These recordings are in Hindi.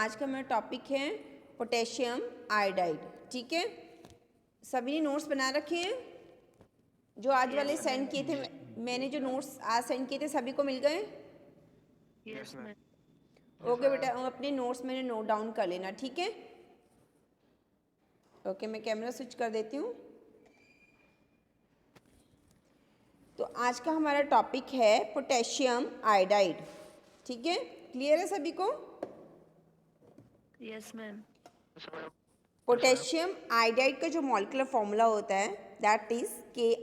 आज का मेरा टॉपिक है पोटेशियम आयोडाइड। ठीक है, सभी ने नोट्स बना रखे हैं जो आज वाले सेंड किए थे। मैंने जो नोट्स आज सेंड किए थे सभी को मिल गए? Yes ma'am. ओके बेटा, अपने नोट्स मैंने नोट डाउन कर लेना। ठीक है, ओके मैं कैमरा स्विच कर देती हूँ। तो आज का हमारा टॉपिक है पोटेशियम आयोडाइड। ठीक है, क्लियर है सभी को? Yes ma'am. पोटेशियम आयोडाइड का जो मॉलिक्यूलर फॉर्मूला होता है that is Ki,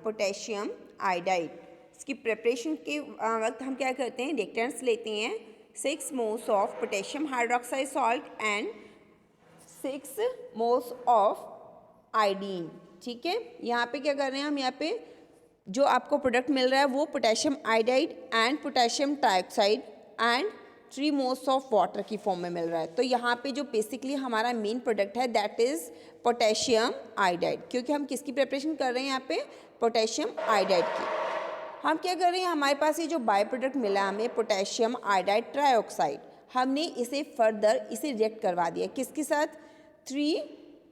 potassium iodide. इसकी प्रिपरेशन के वक्त हम क्या करते हैं, रिएक्टेंट्स लेते हैं 6 moles of potassium hydroxide salt and 6 moles of iodine. ठीक है, यहाँ पे क्या कर रहे हैं हम, यहाँ पे जो आपको प्रोडक्ट मिल रहा है वो potassium iodide and potassium trioxide and 3 moles of water की फॉर्म में मिल रहा है। तो यहाँ पे जो बेसिकली हमारा मेन प्रोडक्ट है दैट इज पोटेशियम आयोडाइड, क्योंकि हम किसकी प्रिपरेशन कर रहे हैं यहाँ पे, पोटेशियम आयोडाइड की। हम क्या कर रहे हैं, हमारे पास ये जो बाय प्रोडक्ट मिला हमें पोटेशियम आयोडाइड ट्राइऑक्साइड, हमने इसे फर्दर इसे रिएक्ट करवा दिया किसके साथ, 3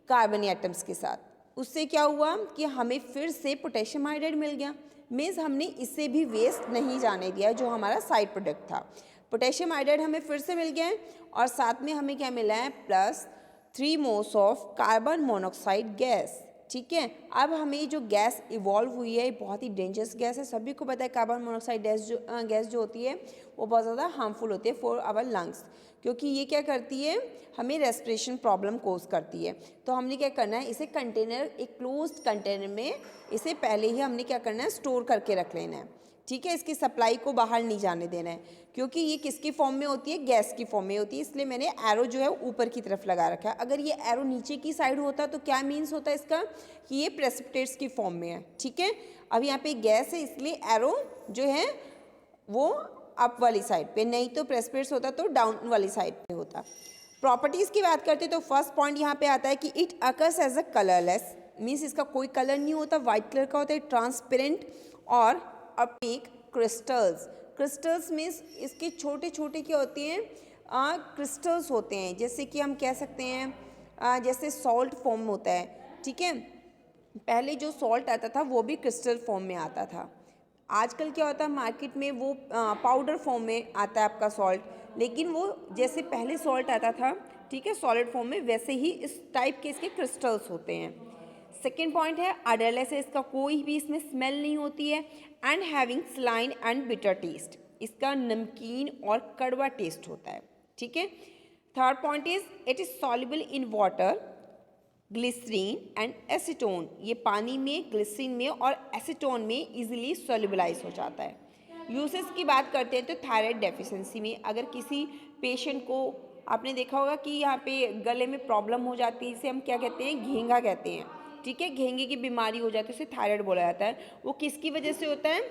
कार्बन एटम्स के साथ। उससे क्या हुआ कि हमें फिर से पोटेशियम आयोडाइड मिल गया। मीन्स हमने इसे भी वेस्ट नहीं जाने दिया जो हमारा साइड प्रोडक्ट था। पोटेशियम आयोडाइड हमें फिर से मिल गया है और साथ में हमें क्या मिला है, plus 3 moles of carbon monoxide gas. ठीक है, अब हमें जो गैस इवॉल्व हुई है बहुत ही डेंजरस गैस है। सभी को पता है कार्बन मोनोऑक्साइड गैस जो होती है वो बहुत ज़्यादा हार्मफुल होती है फॉर आवर लंग्स, क्योंकि ये क्या करती है, हमें रेस्पिरेशन प्रॉब्लम कोज करती है। तो हमने क्या करना है, इसे कंटेनर, एक क्लोज्ड कंटेनर में इसे पहले ही हमने क्या करना है, स्टोर करके रख लेना है। ठीक है, इसकी सप्लाई को बाहर नहीं जाने देना है, क्योंकि ये किसकी फॉर्म में होती है, गैस की फॉर्म में होती है। इसलिए मैंने एरो जो है ऊपर की तरफ लगा रखा है। अगर ये एरो नीचे की साइड होता तो क्या मीन्स होता है इसका, कि ये प्रेसिपिटेट्स की फॉर्म में है। ठीक है, अब यहाँ पे गैस है इसलिए एरो जो है वो अप वाली साइड पे, नहीं तो प्रेसिपिटेट्स होता तो डाउन वाली साइड पे होता। प्रॉपर्टीज़ की बात करते तो फर्स्ट पॉइंट यहाँ पे आता है कि it occurs as a colourless, means इसका कोई कलर नहीं होता, वाइट कलर का होता है, ट्रांसपेरेंट और अपेक क्रिस्टल्स। क्रिस्टल्स मीन्स इसके छोटे छोटे क्या होते हैं, क्रिस्टल्स होते हैं, जैसे कि हम कह सकते हैं जैसे सॉल्ट फॉर्म होता है। ठीक है, पहले जो सॉल्ट आता था वो भी क्रिस्टल फॉर्म में आता था। आजकल क्या होता है मार्केट में वो पाउडर फॉर्म में आता है आपका सॉल्ट, लेकिन वो जैसे पहले सॉल्ट आता था, ठीक है, सॉलिड फॉर्म में, वैसे ही इस टाइप के इसके क्रिस्टल्स होते हैं। सेकेंड पॉइंट है अडरलेस है, इसका कोई भी इसमें स्मेल नहीं होती है and having saline and bitter taste, इसका नमकीन और कड़वा टेस्ट होता है। ठीक है, third point is it is soluble in water, glycerine and acetone, ये पानी में, ग्लिसरीन में और एसीटोन में इजीली सॉल्युबलाइज हो जाता है। यूसेस की बात करते हैं तो थायराइड डेफिशिएंसी में, अगर किसी पेशेंट को, आपने देखा होगा कि यहाँ पे गले में प्रॉब्लम हो जाती है, इसे हम क्या कहते हैं, घेंगा कहते हैं। ठीक है, घेंगे की बीमारी हो जाती है, उसे थायराइड बोला जाता है। वो किसकी वजह से होता है,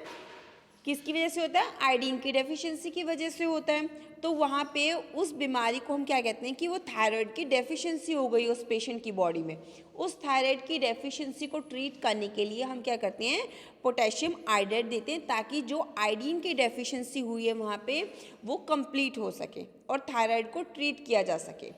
किसकी वजह से होता है, आयोडीन की डेफिशिएंसी की वजह से होता है। तो वहाँ पे उस बीमारी को हम क्या कहते हैं कि वो थायराइड की डेफिशिएंसी हो गई उस पेशेंट की बॉडी में। उस थायराइड की डेफिशिएंसी को ट्रीट करने के लिए हम क्या करते हैं, पोटेशियम आयोडाइड देते हैं, ताकि जो आयोडीन की डेफिशिएंसी हुई है वहाँ पे वो कंप्लीट हो सके और थायराइड को ट्रीट किया जा सके।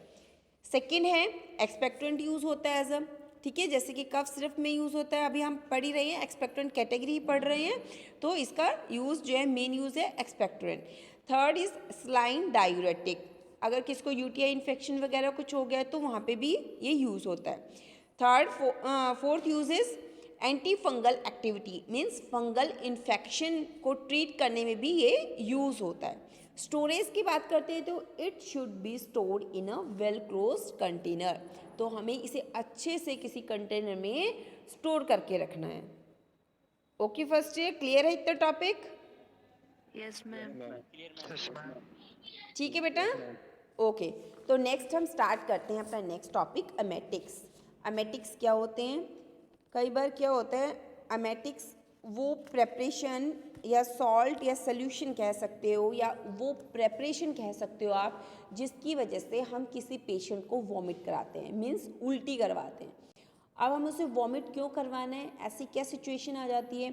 सेकेंड है एक्सपेक्टेंट यूज़ होता है एज अ, ठीक है, जैसे कि कफ सिरप में यूज़ होता है, अभी हम पढ़ ही रहे हैं, एक्सपेक्टेंट कैटेगरी ही पढ़ रहे हैं, तो इसका यूज़ जो है मेन यूज़ है expectorant. Third is saline diuretic, अगर किसको यूटीआई इन्फेक्शन वगैरह कुछ हो गया तो वहाँ पे भी ये यूज़ होता है। Third fourth use is anti fungal activity, means fungal infection को ट्रीट करने में भी ये यूज़ होता है। स्टोरेज की बात करते हैं तो it should be stored in a well closed container, तो हमें इसे अच्छे से किसी कंटेनर में स्टोर करके रखना है। ओके, फर्स्ट ईयर क्लियर है इतना टॉपिक? Yes ma'am. ठीक है बेटा, ओके। तो नेक्स्ट हम स्टार्ट करते हैं अपना नेक्स्ट टॉपिक, अमेटिक्स। अमेटिक्स क्या होते हैं, कई बार क्या होता है अमेटिक्स वो प्रेपरेशन या सॉल्ट या सॉल्यूशन कह सकते हो, या वो प्रेपरेशन कह सकते हो आप, जिसकी वजह से हम किसी पेशेंट को वॉमिट कराते हैं, मीन्स उल्टी करवाते हैं। अब हम उसे वॉमिट क्यों करवाना है, ऐसी क्या सिचुएशन आ जाती है,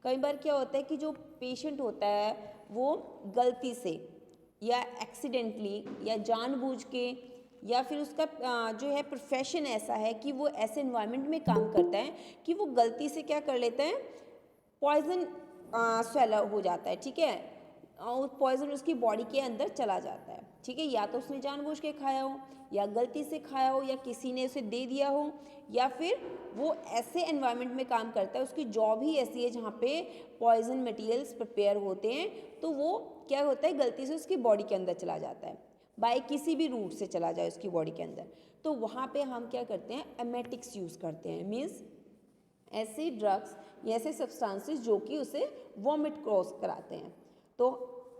कई बार क्या होता है कि जो पेशेंट होता है वो गलती से या एक्सीडेंटली या जानबूझ के, या फिर उसका जो है प्रोफेशन ऐसा है कि वो ऐसे एनवायरनमेंट में काम करता है कि वो गलती से क्या कर लेता है, पॉइजन स्वेलो हो जाता है, ठीक है, और पॉइजन उसकी बॉडी के अंदर चला जाता है, ठीक है, या तो उसने जानबूझ के खाया हो, या गलती से खाया हो, या किसी ने उसे दे दिया हो, या फिर वो ऐसे एनवायरनमेंट में काम करता है, उसकी जॉब ही ऐसी है जहाँ पे पॉइजन मटेरियल्स प्रिपेयर होते हैं, तो वो क्या होता है, गलती से उसकी बॉडी के अंदर चला जाता है, बाय किसी भी रूट से चला जाए उसकी बॉडी के अंदर, तो वहाँ पे हम क्या करते हैं, एमेटिक्स यूज़ करते हैं, मीन्स ऐसे ड्रग्स या ऐसे सब्सटेंसेस जो कि उसे वॉमिट क्रॉस कराते हैं। तो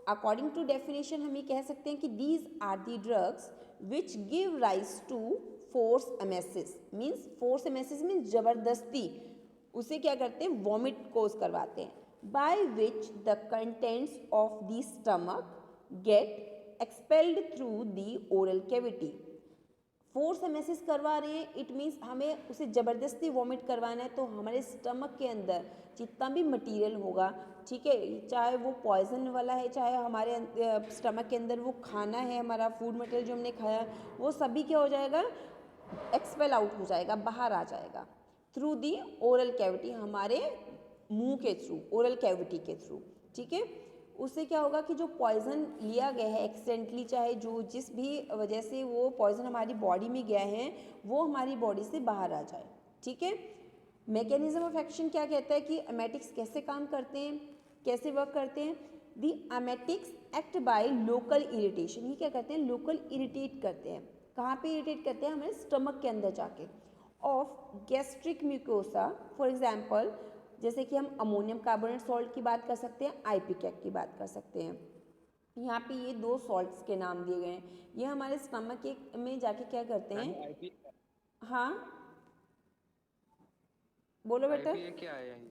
अकॉर्डिंग टू डेफिनेशन हम ये कह सकते हैं कि these are the drugs which give rise to force emesis, means force emesis means जबरदस्ती उसे क्या करते हैं, वॉमिट कोज करवाते हैं, by which the contents of the stomach get expelled through the oral cavity. Force emesis करवा रहे हैं, इट मीन्स हमें उसे ज़बरदस्ती वॉमिट करवाना है, तो हमारे स्टमक के अंदर जितना भी मटेरियल होगा, ठीक है, चाहे वो पॉइजन वाला है, चाहे हमारे स्टमक के अंदर वो खाना है, हमारा फूड मटेरियल जो हमने खाया, वो सभी क्या हो जाएगा, एक्सपेल आउट हो जाएगा, बाहर आ जाएगा थ्रू दी ओरल कैविटी, हमारे मुंह के थ्रू, ओरल कैविटी के थ्रू, ठीक है। उससे क्या होगा कि जो पॉइजन लिया गया है एक्सीडेंटली, चाहे जो जिस भी वजह से वो पॉइजन हमारी बॉडी में गया है, वो हमारी बॉडी से बाहर आ जाए, ठीक है। मैकेनिज्म ऑफ एक्शन क्या कहता है कि एमेटिक्स कैसे काम करते हैं, कैसे वर्क करते हैं। The emetics act by local irritation, ये क्या करते हैं, लोकल इरिटेट करते हैं, कहाँ पे इरिटेट करते हैं, हमारे स्टमक के अंदर जाके, of gastric mucosa, for example जैसे कि हम अमोनियम कार्बोनेट सॉल्ट की बात कर सकते हैं, आईपीकैक की बात कर सकते हैं। यहाँ पे ये दो सॉल्ट्स के नाम दिए गए हैं, ये हमारे स्टमक में जाके क्या करते हैं। हाँ बोलो बेटा। क्या है यही?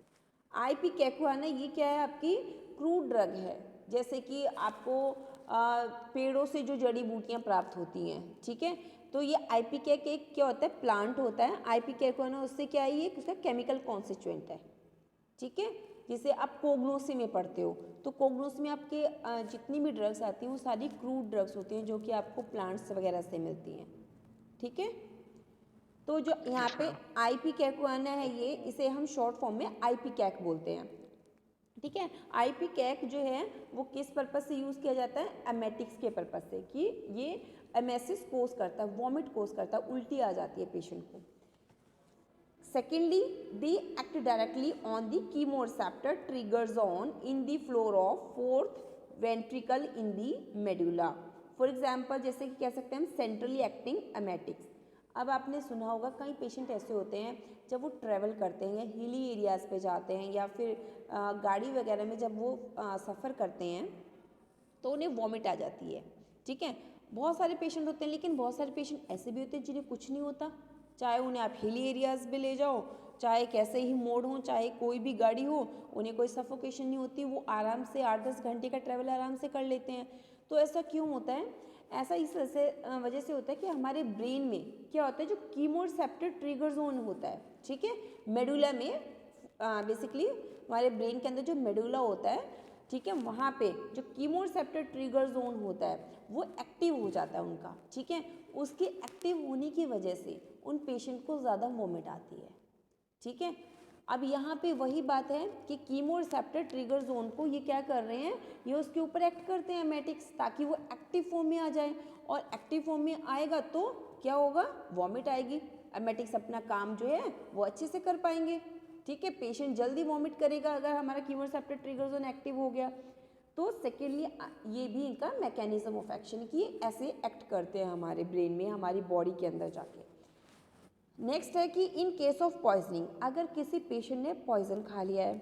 आईपीकैक हुआ ना, ये क्या है, आपकी क्रूड ड्रग है, जैसे कि आपको पेड़ों से जो जड़ी बूटियाँ प्राप्त होती हैं, ठीक है, तो ये आईपीकैक एक क्या होता है, प्लांट होता है, आईपीकैक हुआ ना, उससे क्या है, ये उसका केमिकल कॉन्स्टिट्यूएंट है, ठीक है। जैसे आप कोग्नोसी में पढ़ते हो, तो कोग्नोसी में आपके जितनी भी ड्रग्स आती हैं वो सारी क्रूड ड्रग्स होती हैं जो कि आपको प्लांट्स वगैरह से मिलती हैं, ठीक है। तो जो यहाँ पे आईपीकैकुआना है, ये इसे हम शॉर्ट फॉर्म में आईपीकैक बोलते हैं, ठीक है। आईपीकैक जो है वो किस पर्पज से यूज़ किया जाता है, एमेटिक्स के पर्पज से, कि ये एमेसिस कोज करता है, वॉमिट कोज करता है, उल्टी आ जाती है पेशेंट को। Secondly, they act directly on the chemoreceptor trigger zone in the floor of fourth ventricle in the medulla. For example, जैसे कि कह सकते हैं हम centrally acting emetics। अब आपने सुना होगा कई पेशेंट ऐसे होते हैं जब वो ट्रैवल करते हैं या हिली एरियाज़ पे जाते हैं या फिर गाड़ी वगैरह में जब वो सफ़र करते हैं तो उन्हें वॉमिट आ जाती है, ठीक है। बहुत सारे पेशेंट होते हैं, लेकिन बहुत सारे पेशेंट ऐसे भी होते हैं जिन्हें कुछ नहीं होता, चाहे उन्हें आप हिली एरियाज़ में ले जाओ, चाहे कैसे ही मोड हो, चाहे कोई भी गाड़ी हो, उन्हें कोई सफोकेशन नहीं होती, वो आराम से 8-10 घंटे का ट्रैवल आराम से कर लेते हैं। तो ऐसा क्यों होता है, ऐसा इस वजह से होता है कि हमारे ब्रेन में क्या होता है, जो कीमोरेसेप्टर ट्रिगर जोन होता है, ठीक है, मेडुला में बेसिकली हमारे ब्रेन के अंदर जो मेडुला होता है, ठीक है, वहाँ पे जो कीमोरेसेप्टर ट्रिगर जोन होता है वो एक्टिव हो जाता है उनका, ठीक है। उसके एक्टिव होने की वजह से उन पेशेंट को ज़्यादा वोमिट आती है, ठीक है। अब यहाँ पे वही बात है कि कीमोरेसेप्टर ट्रिगर जोन को ये क्या कर रहे हैं, ये उसके ऊपर एक्ट करते हैं एमेटिक्स, ताकि वो एक्टिव फॉर्म में आ जाए, और एक्टिव फॉर्म में आएगा तो क्या होगा, वॉमिट आएगी, एमेटिक्स अपना काम जो है वो अच्छे से कर पाएंगे, ठीक है। पेशेंट जल्दी वॉमिट करेगा अगर हमारा कीमोरेसेप्टर ट्रिगर जोन एक्टिव हो गया। तो सेकेंडली ये भी इनका मैकेनिज्म ऑफ एक्शन कि ऐसे एक्ट करते हैं हमारे ब्रेन में, हमारी बॉडी के अंदर जाके। नेक्स्ट है कि इन केस ऑफ पॉइजनिंग, अगर किसी पेशेंट ने पॉइजन खा लिया है,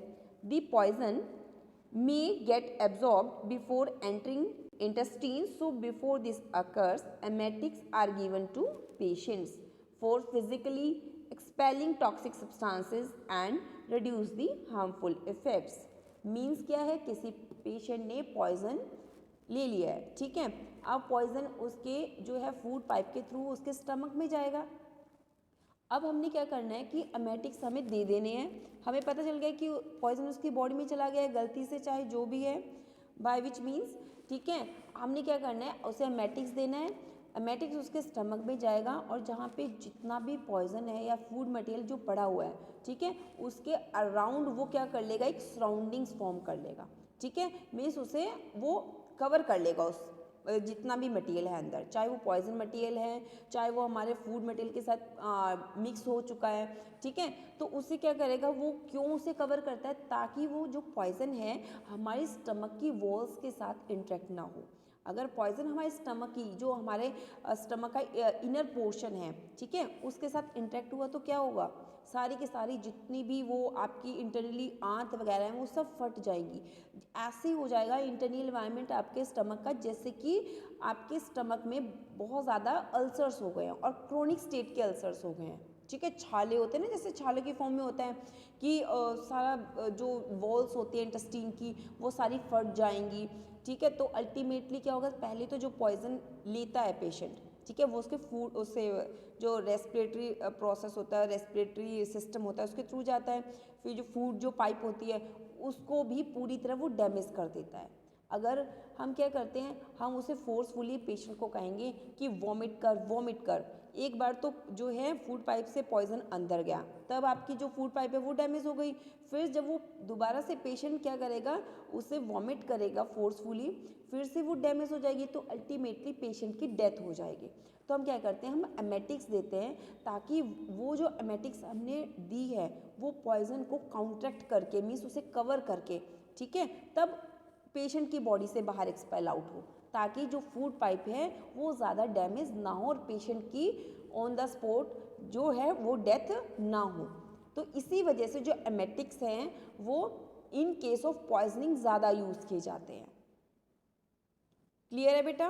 the poison may get absorbed before entering intestine, so before this occurs emetics are given to patients for physically expelling toxic substances and reduce the harmful effects. Means क्या है, किसी पेशेंट ने पॉइजन ले लिया है, ठीक है, अब पॉइजन उसके जो है फूड पाइप के थ्रू उसके स्टमक में जाएगा। अब हमने क्या करना है कि एमेटिक्स हमें दे देने हैं, हमें पता चल गया कि पॉइजन उसकी बॉडी में चला गया है गलती से, चाहे जो भी है, बाय विच मीन्स, ठीक है, हमने क्या करना है, उसे एमेटिक्स देना है। एमेटिक्स उसके स्टमक में जाएगा और जहाँ पे जितना भी पॉइजन है या फूड मटेरियल जो पड़ा हुआ है, ठीक है, उसके अराउंड वो क्या कर लेगा, एक सराउंडिंग्स फॉर्म कर लेगा, ठीक है, मीन्स उसे वो कवर कर लेगा उस जितना भी मटेरियल है अंदर, चाहे वो पॉइजन मटेरियल है, चाहे वो हमारे फूड मटेरियल के साथ मिक्स हो चुका है, ठीक है, तो उसे क्या करेगा, वो क्यों उसे कवर करता है, ताकि वो जो पॉइजन है हमारे स्टमक की वॉल्स के साथ इंटरेक्ट ना हो। अगर पॉइजन हमारे स्टमक की जो हमारे स्टमक का इनर पोर्शन है, ठीक है, उसके साथ इंटरेक्ट हुआ तो क्या होगा, सारी की सारी जितनी भी वो आपकी इंटरनली आंत वगैरह हैं वो सब फट जाएंगी। ऐसे ही हो जाएगा इंटरनल एनवायरनमेंट आपके स्टमक का, जैसे कि आपके स्टमक में बहुत ज़्यादा अल्सर्स हो गए हैं और क्रोनिक स्टेट के अल्सर्स हो गए हैं, ठीक है, छाले होते हैं ना, जैसे छाले की फॉर्म में होता है कि सारा जो वॉल्स होती है इंटेस्टाइन की वो सारी फट जाएंगी, ठीक है, तो अल्टीमेटली क्या होगा, पहले तो जो पॉइजन लेता है पेशेंट, ठीक है, वो उसके फूड उससे जो रेस्पिरेटरी प्रोसेस होता है, रेस्पिरेटरी सिस्टम होता है, उसके थ्रू जाता है, फिर जो फूड जो पाइप होती है उसको भी पूरी तरह वो डैमेज कर देता है। अगर हम क्या करते हैं, हम उसे फोर्सफुली पेशेंट को कहेंगे कि वॉमिट कर, एक बार तो जो है फूड पाइप से पॉइजन अंदर गया, तब आपकी जो फूड पाइप है वो डैमेज हो गई, फिर जब वो दोबारा से पेशेंट क्या करेगा, उसे वॉमिट करेगा फोर्सफुली, फिर से वो डैमेज हो जाएगी, तो अल्टीमेटली पेशेंट की डेथ हो जाएगी। तो हम क्या करते हैं, हम एमेटिक्स देते हैं ताकि वो जो एमेटिक्स हमने दी है वो पॉइजन को काउंट्रैक्ट करके, मीन्स उसे कवर करके, ठीक है, तब पेशेंट की बॉडी से बाहर एक्सपेल आउट हो, ताकि जो फूड पाइप है वो ज़्यादा डैमेज ना हो और पेशेंट की ऑन द स्पॉट जो है वो डेथ ना हो। तो इसी वजह से जो एमेटिक्स हैं वो इन केस ऑफ पॉइजनिंग ज़्यादा यूज़ किए जाते हैं। क्लियर है बेटा,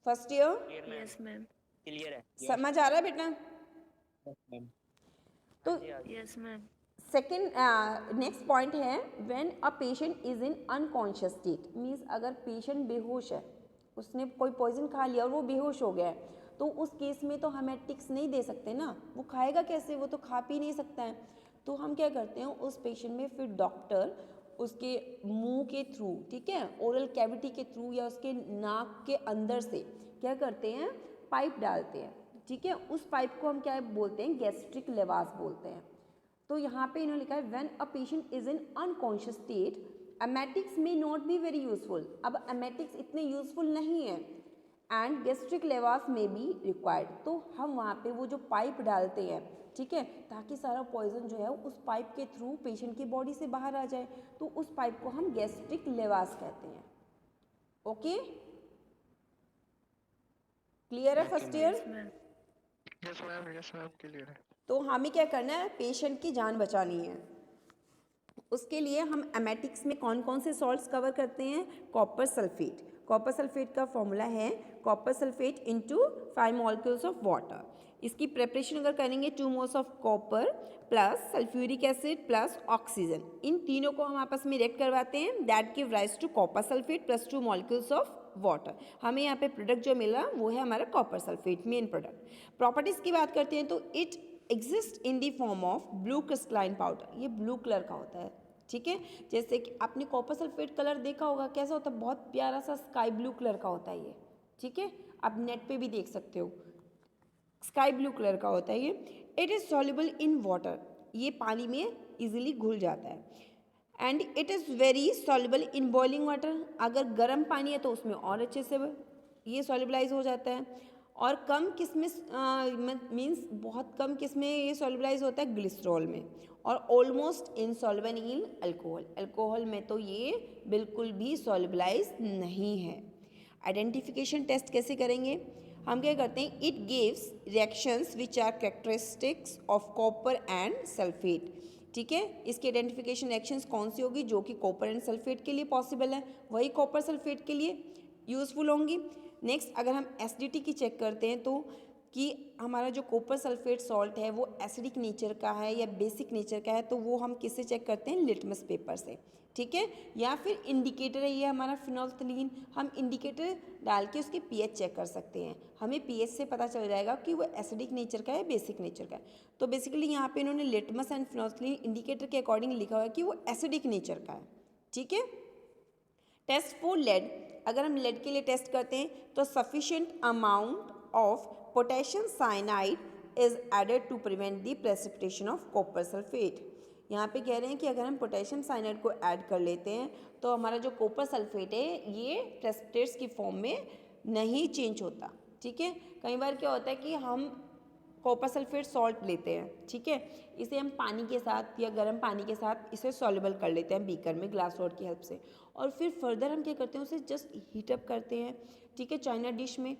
first year Yes, ma'am. Clear है। समझ आ रहा है बेटा? तो Yes, ma'am. Second next point है, when a patient is in unconscious state, means अगर पेशेंट बेहोश है, उसने कोई पॉइजन खा लिया और वो बेहोश हो गया है, तो उस केस में तो हम एटिक्स नहीं दे सकते ना, वो खाएगा कैसे, वो तो खा पी नहीं सकता है। तो हम क्या करते हैं, उस पेशेंट में फिर डॉक्टर उसके मुंह के थ्रू, ठीक है, ओरल कैविटी के थ्रू या उसके नाक के अंदर से क्या करते हैं, पाइप डालते हैं, ठीक है, उस पाइप को हम क्या बोलते हैं, गैस्ट्रिक लेवास बोलते हैं। तो यहाँ पे इन्होंने लिखा है when a patient is in unconscious state emetics may not be very useful, अब एमेटिक्स इतने यूजफुल नहीं है, एंड गैस्ट्रिक लेवास में बी रिक्वायर्ड, तो हम वहाँ पे वो जो पाइप डालते हैं, ठीक है, ताकि सारा पॉइजन जो है उस पाइप के थ्रू पेशेंट की बॉडी से बाहर आ जाए, तो उस पाइप को हम गैस्ट्रिक लेवास कहते हैं। ओके, क्लियर है first year? Yes, ma'am. Yes ma'am clear है। तो हमें क्या करना है, पेशेंट की जान बचानी है, उसके लिए हम एमेटिक्स में कौन कौन से सॉल्ट्स कवर करते हैं, कॉपर सल्फेट। कॉपर सल्फेट का फॉर्मूला है copper sulphate into 5 molecules of water. इसकी प्रिपरेशन अगर करेंगे 2 moles of copper plus sulphuric acid plus oxygen, इन तीनों को हम आपस में रिएक्ट करवाते हैं, that give rise to copper sulphate plus 2 molecules of water. हमें यहाँ पे प्रोडक्ट जो मिला वो है हमारा copper sulphate, main product. Properties की बात करते हैं तो it exist in the form of blue crystalline powder, ये ब्लू कलर का होता है, ठीक है, जैसे कि आपने कॉपर सल्फेट कलर देखा होगा, कैसा होता है, बहुत प्यारा सा स्काई ब्लू कलर का होता है ये, ठीक है, आप नेट पे भी देख सकते हो, स्काई ब्लू कलर का होता है ये। It is soluble in water, ये पानी में इजीली घुल जाता है, and it is very soluble in boiling water, अगर गर्म पानी है तो उसमें और अच्छे से ये सॉल्युबलाइज हो जाता है, और कम किस्में मीन्स बहुत कम किस्में ये सॉल्युबलाइज होता है ग्लिसरॉल में, और almost insoluble in alcohol, alcohol में तो ये बिल्कुल भी सॉल्युबलाइज नहीं है। आइडेंटिफिकेशन टेस्ट कैसे करेंगे, हम क्या करते हैं, it gives reactions which are characteristics of copper and sulphate, ठीक है, इसकी आइडेंटिफिकेशन रिएक्शंस कौन सी होगी, जो कि कॉपर एंड सल्फेट के लिए पॉसिबल है, वही कॉपर सल्फेट के लिए यूजफुल होंगी। नेक्स्ट अगर हम एसिडिटी की चेक करते हैं तो कि हमारा जो कॉपर सल्फेट सॉल्ट है वो एसिडिक नेचर का है या बेसिक नेचर का है, तो वो हम किससे चेक करते हैं, लिटमस पेपर से, ठीक है, या फिर इंडिकेटर है ये हमारा फिनोल्फ्थलीन, हम इंडिकेटर डाल के उसके पीएच चेक कर सकते हैं, हमें पीएच से पता चल जाएगा कि वो एसिडिक नेचर का है बेसिक नेचर का है। तो बेसिकली यहाँ पे इन्होंने लिटमस एंड फिनोल्फ्थलीन इंडिकेटर के अकॉर्डिंग लिखा हुआ है कि वो एसिडिक नेचर का है, ठीक है। टेस्ट फॉर लेड, अगर हम लेड के लिए टेस्ट करते हैं तो sufficient amount of potassium cyanide is added to prevent the precipitation of copper sulphate. यहाँ पे कह रहे हैं कि अगर हम पोटेशियम साइनाइड को ऐड कर लेते हैं तो हमारा जो कॉपर सल्फेट है ये प्रेसिपिटेट्स की फॉर्म में नहीं चेंज होता। ठीक है, कई बार क्या होता है कि हम कॉपर सल्फेट सॉल्ट लेते हैं, ठीक है, इसे हम पानी के साथ या गर्म पानी के साथ इसे सॉल्युबल कर लेते हैं बीकर में ग्लास रॉड की हेल्प से, और फिर फर्दर हम क्या करते हैं उसे जस्ट हीटअप करते हैं, ठीक है, चाइना डिश में।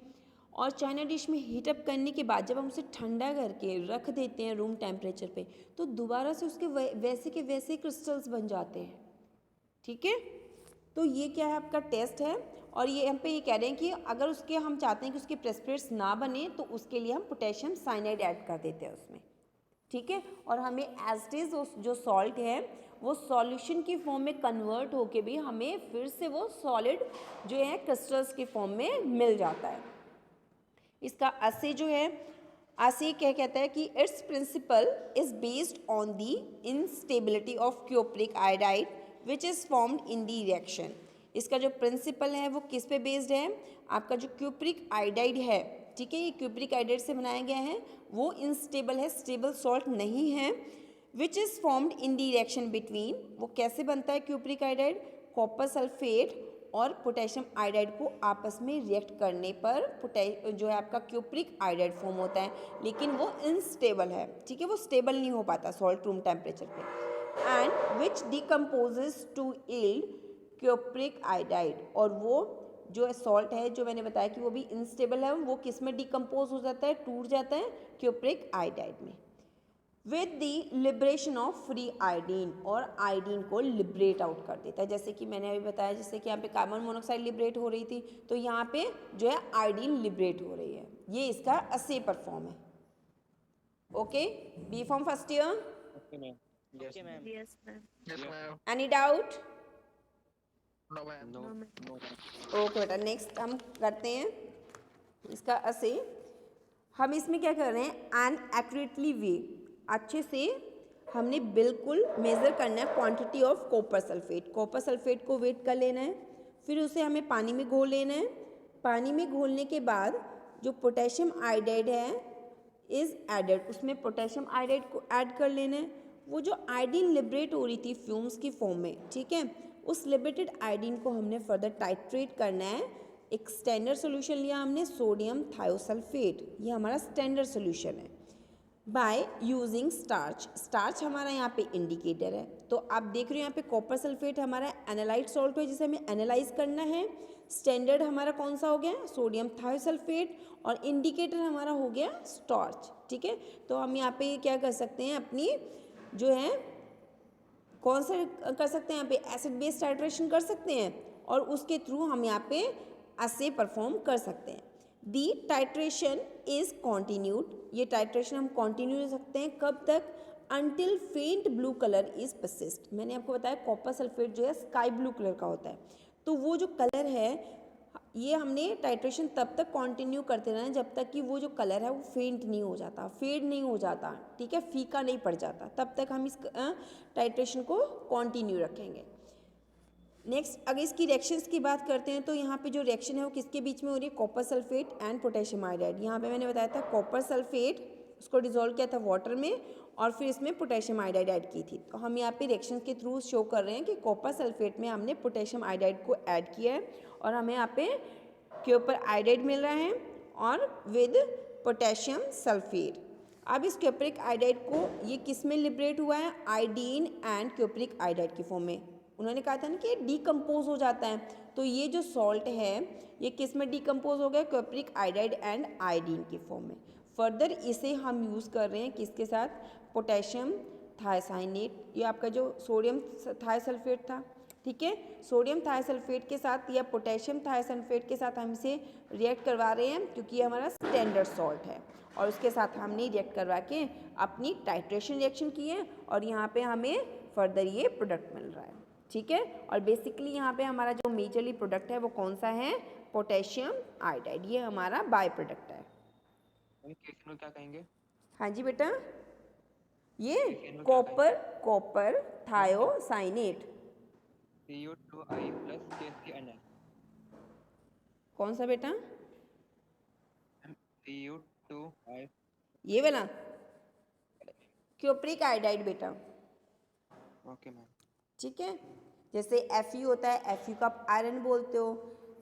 और चाइना डिश में हीटअप करने के बाद जब हम उसे ठंडा करके रख देते हैं रूम टेम्परेचर पे तो दोबारा से उसके वैसे के वैसे क्रिस्टल्स बन जाते हैं। ठीक है, तो ये क्या है आपका टेस्ट है, और ये हम पे ये कह रहे हैं कि अगर उसके हम चाहते हैं कि उसके प्रेसिपिटेट्स ना बने तो उसके लिए हम पोटेशियम साइनाइड ऐड कर देते हैं उसमें। ठीक है, और हमें एज इट इज जो सॉल्ट है वो सॉल्यूशन की फॉर्म में कन्वर्ट होके भी हमें फिर से वो सॉलिड जो है क्रिस्टल्स की फॉर्म में मिल जाता है। इसका अस्से जो है, अस्से क्या कहता है कि its principle is based on the instability of cupric iodide which is formed in the reaction. इसका जो प्रिंसिपल है वो किस पे बेस्ड है, आपका जो क्यूप्रिक आयोडाइड है, ठीक है, ये क्यूप्रिक आयोडाइड से बनाया गया है, वो इनस्टेबल है, स्टेबल सॉल्ट नहीं है, विच is formed in the reaction between, वो कैसे बनता है क्यूप्रिक आयोडाइड, कॉपर सल्फेट और पोटेशियम आयोडाइड को आपस में रिएक्ट करने पर जो है आपका क्यूप्रिक आयोडाइड फॉर्म होता है, लेकिन वो इनस्टेबल है, ठीक है, वो स्टेबल नहीं हो पाता सॉल्ट रूम टेम्परेचर पे, and which decomposes to yield cupric iodide, और वो जो सॉल्ट है जो मैंने बताया कि वो भी इनस्टेबल है, वो किस में डिकम्पोज हो जाता है, टूट जाता है क्यूप्रिक आयोडाइड में, with the liberation of free iodine, और आयोडीन को लिबरेट आउट कर देता है। जैसे कि मैंने अभी बताया, जैसे कि यहाँ पे कार्बन मोनोऑक्साइड लिबरेट हो रही थी तो यहाँ पे जो है आयोडीन लिबरेट हो रही है, ये इसका अस्से परफॉर्म है। Okay, B pharm first year, Okay, ma'am. Yes, ma'am. Yes, ma'am. Yes, ma'am. Any doubt? No, ma'am. No, ma'am. No, ma'am. Okay बेटा, नेक्स्ट हम करते हैं इसका अस्से। हम इसमें क्या कर रहे हैं, एन एक्यूरेटली वे, अच्छे से हमने बिल्कुल मेज़र करना है quantity of copper sulphate. Copper sulphate को वेट कर लेना है, फिर उसे हमें पानी में घोल लेना है। पानी में घोलने के बाद जो पोटेशियम आयोडाइड है इज़ एडेड, उसमें पोटेशियम आयोडाइड को ऐड कर लेना है। वो जो आयोडीन लिबरेट हो रही थी फ्यूम्स की फॉर्म में, ठीक है, उस लिबरेटेड आयोडीन को हमने फर्दर टाइट्रेट करना है। एक स्टैंडर्ड सोल्यूशन लिया हमने, सोडियम थायोसल्फेट, ये हमारा स्टैंडर्ड सोल्यूशन है, बाय यूजिंग स्टार्च। स्टार्च हमारा यहाँ पे इंडिकेटर है, तो आप देख रहे हो यहाँ पे कॉपर सल्फेट हमारा एनालाइट सॉल्ट है जिसे हमें एनालाइज करना है। स्टैंडर्ड हमारा कौन सा हो गया, सोडियम थायोसल्फेट, और इंडिकेटर हमारा हो गया स्टार्च। ठीक है, तो हम यहाँ पे क्या कर सकते हैं, अपनी जो है कौन सा कर सकते हैं, यहाँ पे एसिड बेस टाइट्रेशन कर सकते हैं, और उसके थ्रू हम यहाँ पे अस्से परफॉर्म कर सकते हैं। दी टाइट्रेशन इज कॉन्टिन्यूड, ये टाइट्रेशन हम कॉन्टिन्यू कर सकते हैं कब तक, अनटिल फेंट ब्लू कलर इज परसिस्ट। मैंने आपको बताया कॉपर सल्फेट जो है स्काई ब्लू कलर का होता है, तो वो जो कलर है ये हमने टाइट्रेशन तब तक कंटिन्यू करते रहना जब तक कि वो जो कलर है वो फेंट नहीं हो जाता, फेड नहीं हो जाता, ठीक है, फीका नहीं पड़ जाता, तब तक हम इस टाइट्रेशन को कंटिन्यू रखेंगे। नेक्स्ट, अगर इसकी रिएक्शंस की बात करते हैं तो यहाँ पे जो रिएक्शन है वो किसके बीच में हो रही है, copper sulphate and potassium iodide. यहाँ पे मैंने बताया था कॉपर सल्फेट, उसको डिजोल्व किया था वाटर में, और फिर इसमें पोटेशियम आयोडाइड ऐड की थी। तो हम यहाँ पे रिएक्शन के थ्रू शो कर रहे हैं कि कॉपर सल्फेट में हमने पोटेशियम आयोडाइड को ऐड किया है, और हमें यहाँ पे कॉपर आयोडाइड मिल रहा है और विद पोटेशियम सल्फेट। अब इस क्यूप्रिक आयोडाइड को ये किस में लिबरेट हुआ है, आयोडीन एंड क्यूप्रिक आयोडाइड की फॉर्म में। उन्होंने कहा था ना कि डिकम्पोज हो जाता है, तो ये जो सॉल्ट है ये किस में डिकम्पोज हो गया, क्यूप्रिक आयोडाइड एंड आयोडीन की फॉर्म में। फर्दर इसे हम यूज़ कर रहे हैं किसके साथ, पोटेशियम थायोसाइनेट, ये आपका जो सोडियम थायोसल्फेट था, ठीक है, सोडियम थायोसल्फेट के साथ या पोटेशियम थायोसल्फेट के साथ हम इसे रिएक्ट करवा रहे हैं क्योंकि ये हमारा स्टैंडर्ड सॉल्ट है, और उसके साथ हमने रिएक्ट करवा के अपनी टाइट्रेशन रिएक्शन की है, और यहाँ पे हमें फर्दर ये प्रोडक्ट मिल रहा है। ठीक है, और बेसिकली यहाँ पे हमारा जो मेजरली प्रोडक्ट है वो कौन सा है, पोटेशियम आयोडाइड, ये हमारा बाय प्रोडक्ट है। केफिन क्या कहेंगे? हाँ जी बेटा, ये copper thiocyanate, CO2I plus KCNL। कौन सा बेटा? Cu2 ये वाला क्योप्रिक आयोडाइड बेटा, ओके मैम। ठीक है। जैसे Fe होता है, Fe को आप आयरन बोलते हो,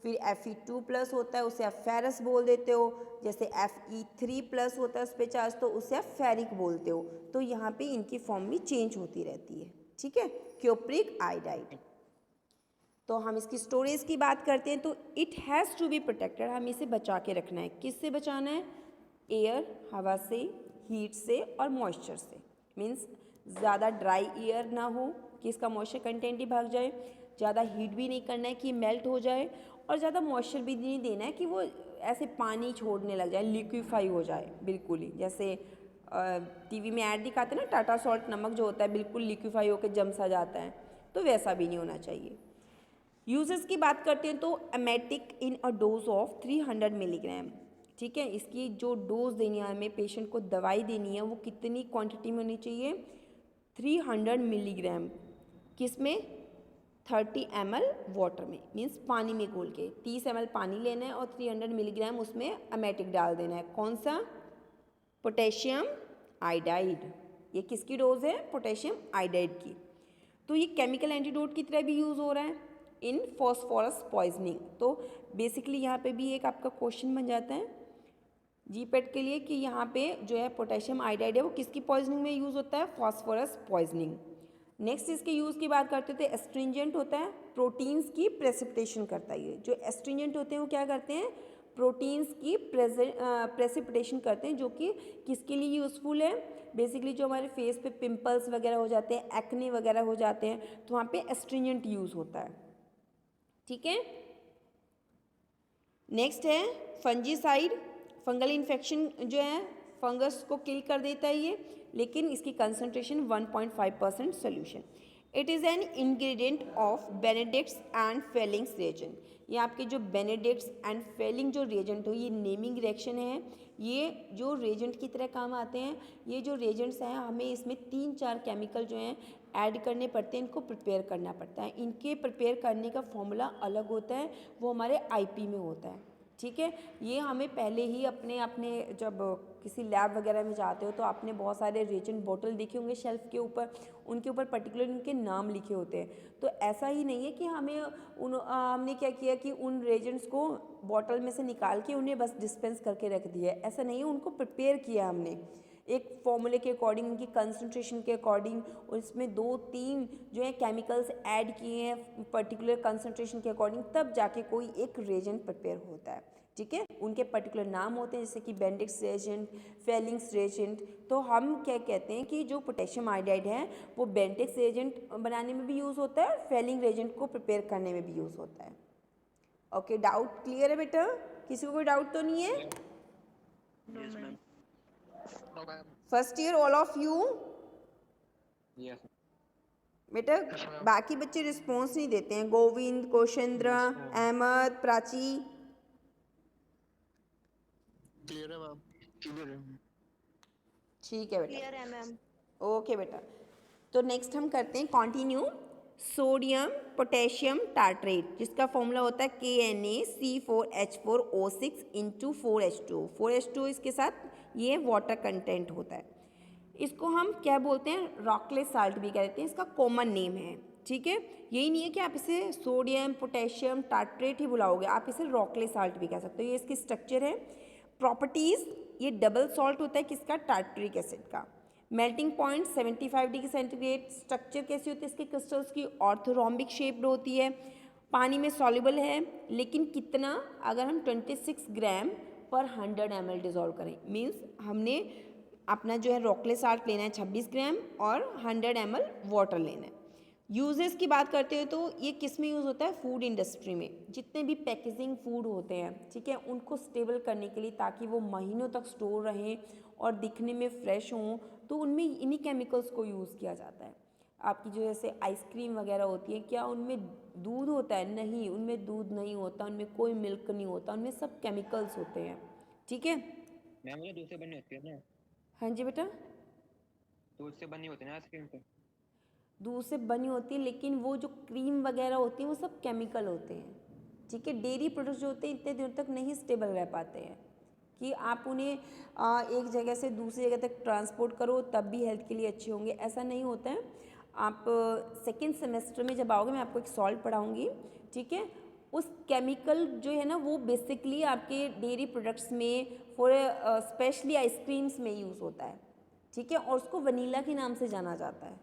फिर Fe2+ होता है उसे आप फेरस बोल देते हो, जैसे Fe3+ होता है उस पर चार्ज तो उसे आप फेरिक बोलते हो। तो यहाँ पे इनकी फॉर्म भी चेंज होती रहती है, ठीक है। Cupric iodide. तो हम इसकी स्टोरेज की बात करते हैं तो it has to be protected, हमें इसे बचा के रखना है। किससे बचाना है? एयर, हवा से, हीट से और मॉइस्चर से। मीन्स ज़्यादा ड्राई एयर ना हो कि इसका मॉइस्चर कंटेंट ही भाग जाए, ज़्यादा हीट भी नहीं करना है कि मेल्ट हो जाए, और ज़्यादा मॉइस्चर भी नहीं देना है कि वो ऐसे पानी छोड़ने लग जाए, लिक्विफाई हो जाए बिल्कुल ही। जैसे टीवी में ऐड दिखाते हैं ना, टाटा सॉल्ट नमक जो होता है बिल्कुल लिक्विफाई होकर जम सा जाता है, तो वैसा भी नहीं होना चाहिए। यूजेस की बात करते हैं तो emetic in a dose of 300 milligram, ठीक है। इसकी जो डोज देनी है हमें, पेशेंट को दवाई देनी है, वो कितनी क्वांटिटी में होनी चाहिए? 300 मिलीग्राम। किस में? 30 ml वाटर में, मीन्स पानी में घोल के 30 ml पानी लेना है और 300 मिलीग्राम उसमें एमेटिक डाल देना है। कौन सा? Potassium iodide. ये किसकी डोज है? पोटेशियम आयोडाइड की। तो ये केमिकल एंटीडोट की तरह भी यूज़ हो रहा है इन फॉस्फोरस पॉइजनिंग। तो बेसिकली यहाँ पे भी एक आपका क्वेश्चन बन जाता है जीपेट के लिए कि यहाँ पे जो है पोटेशियम आयोडाइड है वो किसकी पॉइजनिंग में यूज़ होता है? Phosphorus poisoning. नेक्स्ट इसके यूज़ की बात करते थे, एस्ट्रिंजेंट होता है, प्रोटीन्स की प्रेसिपिटेशन करता है। ये जो एस्ट्रिंजेंट होते हैं वो क्या करते हैं? प्रोटीन्स की प्रेसिपिटेशन करते हैं, जो कि किसके लिए यूज़फुल है? बेसिकली जो हमारे फेस पे पिंपल्स वगैरह हो जाते हैं, एक्ने वगैरह हो जाते हैं, तो वहाँ पे एस्ट्रिंजेंट यूज़ होता है, ठीक है। नेक्स्ट है फंजीसाइड। फंगल इन्फेक्शन जो है फंगस को किल कर देता है ये, लेकिन इसकी concentration 1.5% solution. It is an ingredient of Benedict's and Fehling's reagent. ये आपके जो बेनेडिक्ट्स एंड फेलिंग जो रिएजेंट हो, ये नेमिंग रिएक्शन है, ये जो रिएजेंट की तरह काम आते हैं। ये जो रिएजेंट्स हैं हमें इसमें 3-4 केमिकल जो हैं ऐड करने पड़ते हैं, इनको प्रिपेयर करना पड़ता है। इनके प्रिपेयर करने का फॉर्मूला अलग होता है, वो हमारे आईपी में होता है, ठीक है। ये हमें पहले ही अपने अपने जब किसी लैब वगैरह में जाते हो तो आपने बहुत सारे रिएजेंट बॉटल देखे होंगे शेल्फ के ऊपर, उनके ऊपर पर्टिकुलर उनके नाम लिखे होते हैं। तो ऐसा ही नहीं है कि हमने क्या किया कि उन रिएजेंट्स को बॉटल में से निकाल के उन्हें बस डिस्पेंस करके रख दिया है, ऐसा नहीं है। उनको प्रिपेयर किया हमने एक फॉर्मूले के अकॉर्डिंग, उनकी कंसंट्रेशन के अकॉर्डिंग, और इसमें 2-3 जो है केमिकल्स ऐड किए हैं पर्टिकुलर कंसंट्रेशन के अकॉर्डिंग, तब जाके कोई एक रिएजेंट प्रिपेयर होता है, ठीक है। उनके पर्टिकुलर नाम होते हैं, जैसे कि बेंडिक्स रिएजेंट, फेलिंग्स रिएजेंट। तो हम क्या कहते हैं कि जो पोटेशियम आयोडाइड है वो बेंडिक्स रिएजेंट बनाने में भी यूज़ होता है, फेलिंग रिएजेंट को प्रिपेयर करने में भी यूज़ होता है। ओके, डाउट क्लियर है बेटा? किसी को कोई डाउट तो नहीं है? No ma'am. No ma'am. First year all of you? Yes बेटा ma'am. बाकी बच्चे रिस्पॉन्स नहीं देते हैं। Govind, Kaushendra, Yes, ma'am. Ahmad, Prachi. Clear है मैम। क्लियर है। ठीक है बेटा, क्लियर है मैम। ओके बेटा। तो नेक्स्ट हम करते हैं कंटिन्यू। सोडियम पोटेशियम टार्ट्रेट, जिसका फॉर्मूला होता है KNaC4H4O6 इंटू 4H2। 4H2 इसके साथ ये वाटर कंटेंट होता है। इसको हम क्या बोलते हैं? रॉकलेस साल्ट भी कहते हैं, इसका कॉमन नेम है, ठीक है। यही नहीं है कि आप इसे सोडियम पोटेशियम टार्ट्रेट ही बुलाओगे, आप इसे रॉकलेस साल्ट भी कह सकते हो। ये इसकी स्ट्रक्चर है। प्रॉपर्टीज़, ये डबल सॉल्ट होता है किसका? टार्ट्रिक एसिड का। Melting point 75 degree centigrade. Structure कैसी होती है इसके क्रिस्टल्स की? ऑर्थोरोम्बिक शेप्ड होती है। पानी में सॉल्युबल है, लेकिन कितना? अगर हम 26 ग्राम पर 100 ml डिजोल्व करें, मीन्स हमने अपना जो है रॉकलेस साल्ट लेना है 26 ग्राम और 100 ml वाटर लेना है। यूजेस की बात करते हैं तो ये किस में यूज़ होता है? फूड इंडस्ट्री में। जितने भी पैकेजिंग फूड होते हैं, ठीक है, उनको स्टेबल करने के लिए, ताकि वो महीनों तक स्टोर रहें और दिखने में फ्रेश हों, तो उनमें इन्हीं केमिकल्स को यूज़ किया जाता है। आपकी जो जैसे आइसक्रीम वगैरह होती है, क्या उनमें दूध होता है? नहीं, उनमें दूध नहीं होता, उनमें कोई मिल्क नहीं होता, उनमें सब केमिकल्स होते हैं, ठीक है। मैम मुझे दूध से बनी होती है ना? हाँ जी बेटा, दूध से बनी होती है ना आइसक्रीम तो? दूध से बनी होती है, लेकिन वो जो क्रीम वगैरह होती है वो सब केमिकल होते हैं। ठीक है। डेयरी प्रोडक्ट्स जो होते हैं इतने दिनों तक नहीं स्टेबल रह पाते हैं कि आप उन्हें एक जगह से दूसरी जगह तक ट्रांसपोर्ट करो तब भी हेल्थ के लिए अच्छे होंगे, ऐसा नहीं होता है। आप सेकेंड सेमेस्टर में जब आओगे मैं आपको एक सॉल्ट पढ़ाऊँगी, ठीक है। उस केमिकल जो है ना वो बेसिकली आपके डेयरी प्रोडक्ट्स में फॉर स्पेशली आइसक्रीम्स में यूज़ होता है, ठीक है। और उसको वनीला के नाम से जाना जाता है,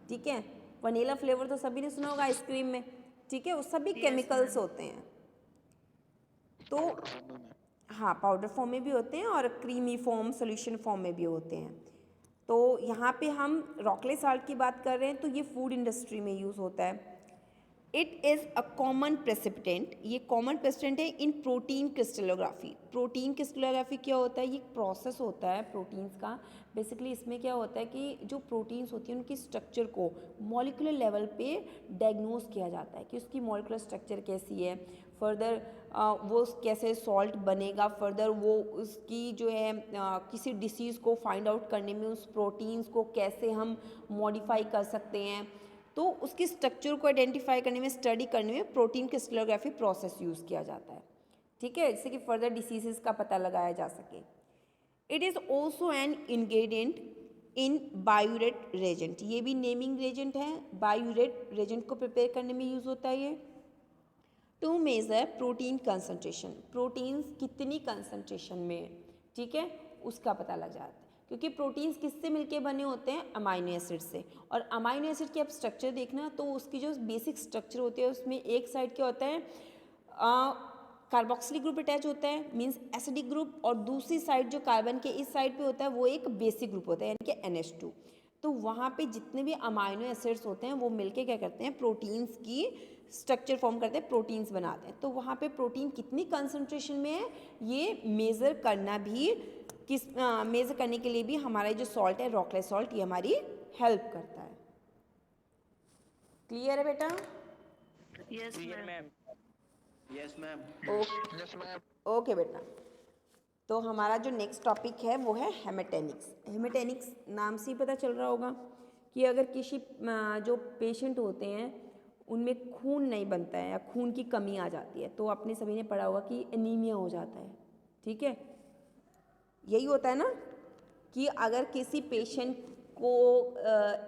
ठीक है। वनीला फ्लेवर तो सभी ने सुना होगा आइसक्रीम में, ठीक है। वो सभी केमिकल्स होते हैं। तो हाँ, पाउडर फॉर्म में भी होते हैं और क्रीमी फॉर्म, सॉल्यूशन फॉर्म में भी होते हैं। तो यहाँ पे हम रॉकले साल्ट की बात कर रहे हैं तो ये फूड इंडस्ट्री में यूज़ होता है। It is a common precipitant, ये कॉमन प्रेसिपिटेंट है इन प्रोटीन क्रिस्टलोग्राफी। प्रोटीन क्रिस्टलोग्राफी क्या होता है? ये प्रोसेस होता है प्रोटीन्स का। बेसिकली इसमें क्या होता है कि जो प्रोटीन्स होती हैं उनकी स्ट्रक्चर को मॉलिक्यूलर लेवल पे डायग्नोज किया जाता है कि उसकी मॉलिक्यूलर स्ट्रक्चर कैसी है, फर्दर वो कैसे सॉल्ट बनेगा, फर्दर वो उसकी जो है किसी डिसीज़ को फाइंड आउट करने में उस प्रोटीन्स को कैसे हम मॉडिफाई कर सकते हैं। तो उसकी स्ट्रक्चर को आइडेंटिफाई करने में, स्टडी करने में प्रोटीन क्रिस्टलोग्राफी प्रोसेस यूज़ किया जाता है, ठीक है, जिससे कि फर्दर डिसीजेस का पता लगाया जा सके। It is also an ingredient in biuret reagent, ये भी नेमिंग रेजेंट है, बायोरेट रेजेंट को प्रिपेयर करने में यूज़ होता है ये। To measure protein concentration, proteins कितनी कंसनट्रेशन में है, ठीक है, उसका पता लग जाता है। क्योंकि प्रोटीन्स किससे मिलके बने होते हैं? अमाइनो एसिड से। और अमाइनो एसिड की आप स्ट्रक्चर देखना तो उसकी जो बेसिक स्ट्रक्चर होती है उसमें एक साइड क्या होता है, कार्बोक्सिलिक ग्रुप अटैच होता है, मीन्स एसिडिक ग्रुप, और दूसरी साइड जो कार्बन के इस साइड पे होता है वो एक बेसिक ग्रुप होता है, यानी कि NH2। तो वहाँ पे जितने भी अमाइनो एसिड्स होते हैं वो मिलके क्या करते हैं? प्रोटीन्स की स्ट्रक्चर फॉर्म करते हैं, प्रोटीन्स बनाते हैं। तो वहाँ पे प्रोटीन कितनी कंसंट्रेशन में है ये मेज़र करना भी मेज़र करने के लिए भी हमारा जो सॉल्ट है, रॉकले सॉल्ट, ये हमारी हेल्प करता है। क्लियर है बेटा? Yes ma'am. Yes ma'am. Okay बेटा। तो हमारा जो नेक्स्ट टॉपिक है वो है हेमेटेनिक्स। हेमेटेनिक्स नाम से ही पता चल रहा होगा कि अगर किसी जो पेशेंट होते हैं उनमें खून नहीं बनता है या खून की कमी आ जाती है तो आपने सभी ने पढ़ा होगा कि एनीमिया हो जाता है, ठीक है। यही होता है ना कि अगर किसी पेशेंट को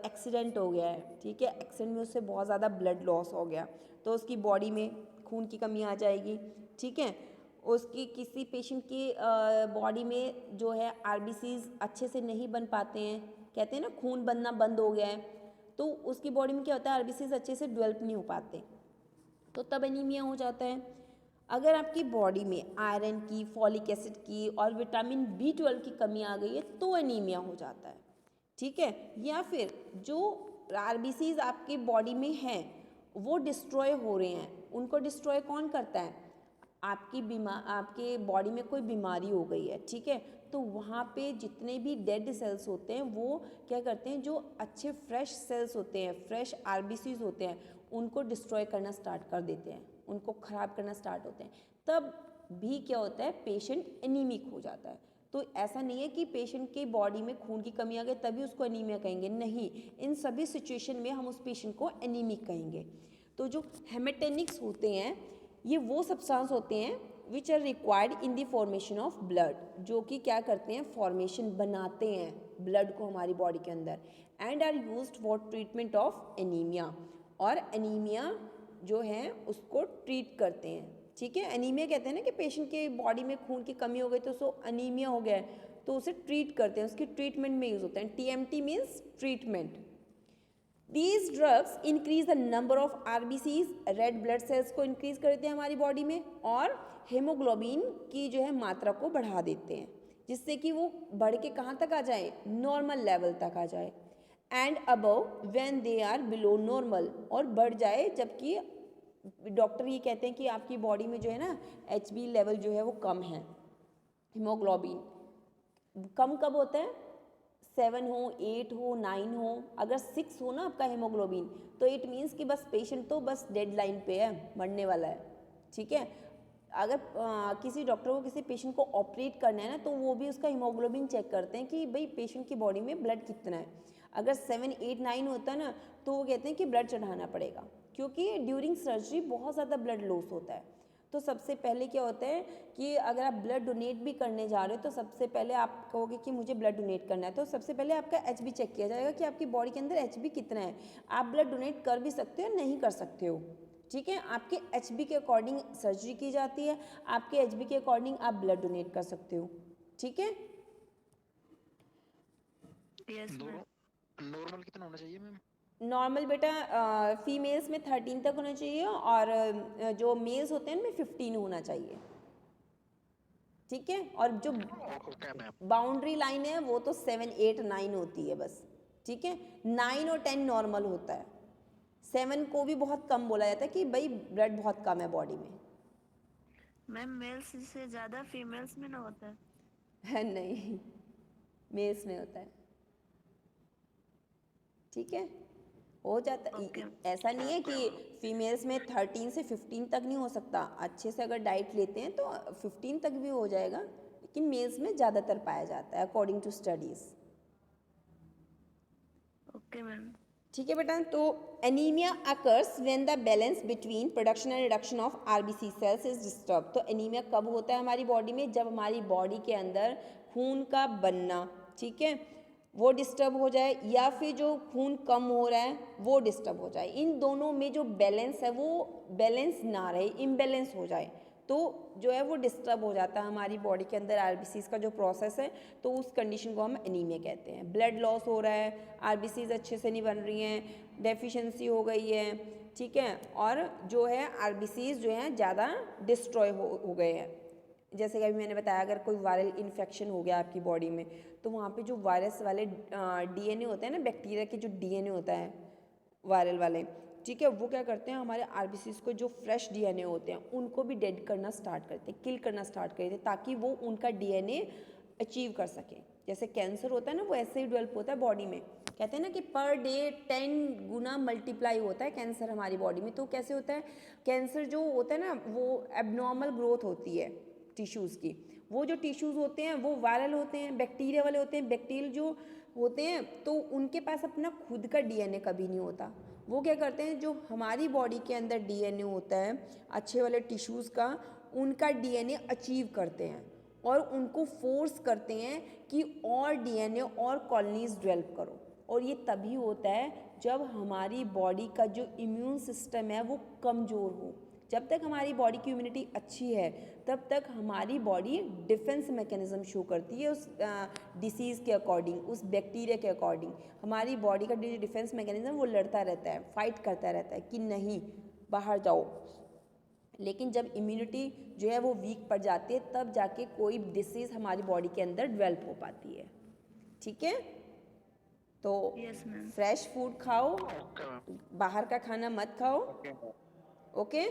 एक्सीडेंट हो गया है, ठीक है, एक्सीडेंट में उससे बहुत ज़्यादा ब्लड लॉस हो गया तो उसकी बॉडी में खून की कमी आ जाएगी, ठीक है। उसकी किसी पेशेंट की बॉडी में जो है RBCs अच्छे से नहीं बन पाते हैं, कहते हैं ना खून बनना बंद हो गया है, तो उसकी बॉडी में क्या होता है, RBCs अच्छे से डेवलप नहीं हो पाते, तो तब एनीमिया हो जाता है। अगर आपकी बॉडी में आयरन की, फॉलिक एसिड की और विटामिन B12 की कमी आ गई है तो एनीमिया हो जाता है, ठीक है। या फिर जो RBCs आपकी बॉडी में हैं वो डिस्ट्रॉय हो रहे हैं, उनको डिस्ट्रॉय कौन करता है? आपके बॉडी में कोई बीमारी हो गई है, ठीक है, तो वहाँ पे जितने भी डेड सेल्स होते हैं वो क्या करते हैं, जो अच्छे फ्रेश सेल्स होते हैं, फ्रेश RBCs होते हैं, उनको डिस्ट्रॉय करना स्टार्ट कर देते हैं, उनको ख़राब करना स्टार्ट होते हैं। तब भी क्या होता है, पेशेंट एनीमिक हो जाता है। तो ऐसा नहीं है कि पेशेंट की बॉडी में खून की कमी आ गई तभी उसको एनीमिया कहेंगे, नहीं, इन सभी सिचुएशन में हम उस पेशेंट को एनीमिक कहेंगे। तो जो हेमेटेनिक्स होते हैं ये वो सब्सटेंस होते हैं which are required in the formation of blood, जो कि क्या करते हैं, फॉर्मेशन बनाते हैं ब्लड को हमारी बॉडी के अंदर, and are used for treatment of anaemia, और एनीमिया जो है उसको ट्रीट करते हैं, ठीक है। एनीमिया कहते हैं ना कि पेशेंट के बॉडी में खून की कमी हो गई तो उसको अनीमिया हो गया है तो उसे ट्रीट करते हैं, उसकी ट्रीटमेंट में यूज़ होते हैं। TMT means treatment. These drugs increase the number of RBCs, red blood cells को इंक्रीज कर देते हैं हमारी बॉडी में, और हेमोग्लोबिन की जो है मात्रा को बढ़ा देते हैं जिससे कि वो बढ़ के कहाँ तक आ जाए, नॉर्मल लेवल तक आ जाए, and above when they are below normal, और बढ़ जाए जबकि डॉक्टर ये कहते हैं कि आपकी बॉडी में जो है ना HB लेवल जो है वो कम है। हीमोग्लोबिन कम कब होता है, 7 हो, 8 हो, 9 हो, अगर 6 हो ना आपका हीमोग्लोबिन तो इट मीन्स कि बस पेशेंट तो बस डेड लाइन पे है, मरने वाला है, ठीक है। अगर किसी डॉक्टर को किसी पेशेंट को ऑपरेट करना है ना तो वो भी उसका हीमोग्लोबिन चेक करते हैं कि भाई पेशेंट की बॉडी में ब्लड कितना है। अगर 7, 8, 9 होता है ना तो वो कहते हैं कि ब्लड चढ़ाना पड़ेगा, क्योंकि ड्यूरिंग सर्जरी बहुत ज़्यादा ब्लड लॉस होता है। तो सबसे पहले क्या होता है कि अगर आप ब्लड डोनेट भी करने जा रहे हो तो सबसे पहले आप कहोगे कि मुझे ब्लड डोनेट करना है, तो सबसे पहले आपका एचबी चेक किया जाएगा कि आपकी बॉडी के अंदर एचबी कितना है। आप ब्लड डोनेट कर भी सकते हो, नहीं कर सकते हो, ठीक है। आपके एचबी के अकॉर्डिंग सर्जरी की जाती है, आपके एचबी के अकॉर्डिंग आप ब्लड डोनेट कर सकते हो, ठीक है। Yes ma'am. नॉर्मल कितना होना चाहिए मैम? नॉर्मल बेटा फीमेल्स में 13 तक होना चाहिए और जो मेल्स होते हैं उनमें 15 होना चाहिए, ठीक है। और जो ओके मैम। बाउंड्री लाइन है वो तो 7, 8, 9 होती है बस, ठीक है। 9 और 10 नॉर्मल होता है, 7 को भी बहुत कम बोला जाता है कि भाई ब्लड बहुत कम है बॉडी में। मैम मेल्स से ज़्यादा फीमेल्स में ना होता है? नहीं, मेल्स में होता है, ठीक है। हो जाता Okay. ऐसा नहीं है कि फीमेल्स में 13 से 15 तक नहीं हो सकता, अच्छे से अगर डाइट लेते हैं तो 15 तक भी हो जाएगा, लेकिन मेल्स में ज़्यादातर पाया जाता है according to studies. Okay ma'am. ठीक है बेटा, तो anaemia occurs when the balance between production and reduction of RBC cells is disturb. तो एनीमिया कब होता है हमारी बॉडी में? जब हमारी बॉडी के अंदर खून का बनना, ठीक है, वो डिस्टर्ब हो जाए या फिर जो खून कम हो रहा है वो डिस्टर्ब हो जाए। इन दोनों में जो बैलेंस है वो बैलेंस ना रहे, इम्बैलेंस हो जाए, तो जो है वो डिस्टर्ब हो जाता है हमारी बॉडी के अंदर आरबीसीज का जो प्रोसेस है, तो उस कंडीशन को हम एनीमिया कहते हैं। ब्लड लॉस हो रहा है, आरबीसीज अच्छे से नहीं बन रही हैं, डेफिशिएंसी हो गई है, ठीक है, और जो है आरबीसीज जो हैं ज़्यादा डिस्ट्रॉय हो गए हैं। जैसे कि अभी मैंने बताया अगर कोई वायरल इन्फेक्शन हो गया आपकी बॉडी में, तो वहाँ पे जो वायरस वाले डीएनए होते हैं ना, बैक्टीरिया के जो डीएनए होता है वायरल वाले, ठीक है, वो क्या करते हैं हमारे आरबीसीज को जो फ्रेश डीएनए होते हैं उनको भी डेड करना स्टार्ट करते हैं, किल करना स्टार्ट करते हैं, ताकि वो उनका डीएनए अचीव कर सके। जैसे कैंसर होता है ना, वो ऐसे ही डेवलप होता है बॉडी में, कहते हैं ना कि पर डे 10 गुना मल्टीप्लाई होता है कैंसर हमारी बॉडी में। तो कैसे होता है, कैंसर जो होता है ना वो एबनॉर्मल ग्रोथ होती है टिश्यूज़ की। वो जो टिश्यूज़ होते हैं वो वायरल होते हैं, बैक्टीरिया वाले होते हैं। बैक्टीरियल जो होते हैं तो उनके पास अपना खुद का डीएनए कभी नहीं होता। वो क्या करते हैं, जो हमारी बॉडी के अंदर डीएनए होता है अच्छे वाले टिश्यूज़ का, उनका डीएनए अचीव करते हैं और उनको फोर्स करते हैं कि और डीएनए और कॉलोनीज डेवलप करो। और ये तभी होता है जब हमारी बॉडी का जो इम्यून सिस्टम है वो कमज़ोर हो। जब तक हमारी बॉडी की इम्यूनिटी अच्छी है तब तक हमारी बॉडी डिफेंस मैकेनिज्म शो करती है उस डिसीज़ के अकॉर्डिंग, उस बैक्टीरिया के अकॉर्डिंग। हमारी बॉडी का जो डिफेंस मैकेनिज्म वो लड़ता रहता है, फाइट करता रहता है कि नहीं बाहर जाओ। लेकिन जब इम्यूनिटी जो है वो वीक पड़ जाती है तब जाके कोई डिसीज़ हमारी बॉडी के अंदर डेवलप हो पाती है, ठीक है। तो यस मैम। फ्रेश फूड खाओ, बाहर का खाना मत खाओ, ओके।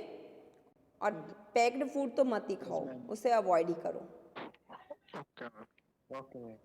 और पैक्ड फूड तो मत ही खाओ, उसे अवॉइड ही करो। Okay ma'am.